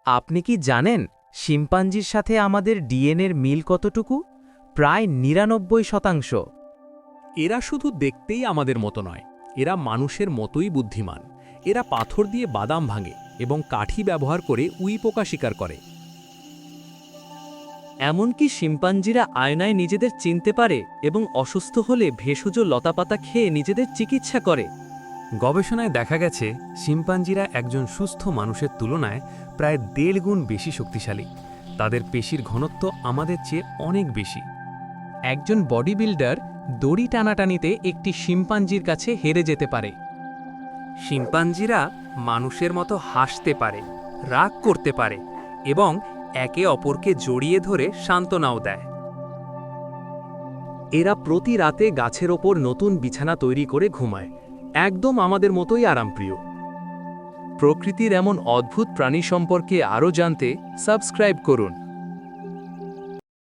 আপনি কি জানেন শিম্পাঞ্জির সাথে আমাদের ডিএনএর মিল কতটুকু? প্রায় ৯৯%। এরা শুধু দেখতেই আমাদের মতো নয়, এরা মানুষের মতোই বুদ্ধিমান। এরা পাথর দিয়ে বাদাম ভাঙে এবং কাঠি ব্যবহার করে উইপোকা শিকার করে। এমনকি শিম্পাঞ্জিরা আয়নায় নিজেদের চিনতে পারে এবং অসুস্থ হলে ভেষজ লতাপাতা খেয়ে নিজেদের চিকিৎসা করে। গবেষণায় দেখা গেছে শিম্পাঞ্জিরা একজন সুস্থ মানুষের তুলনায় প্রায় ১.৫ গুণ বেশি শক্তিশালী। তাদের পেশির ঘনত্ব আমাদের চেয়ে অনেক বেশি। একজন বডি বিল্ডার দড়ি টানাটানিতে একটি শিম্পাঞ্জির কাছে হেরে যেতে পারে। শিম্পাঞ্জিরা মানুষের মতো হাসতে পারে, রাগ করতে পারে এবং একে অপরকে জড়িয়ে ধরে সান্ত্বনাও দেয়। এরা প্রতি রাতে গাছের ওপর নতুন বিছানা তৈরি করে ঘুমায়, একদম আমাদের মতোই আরামপ্রিয়। প্রকৃতির এমন অদ্ভুত প্রাণী সম্পর্কে আরও জানতে সাবস্ক্রাইব করুন।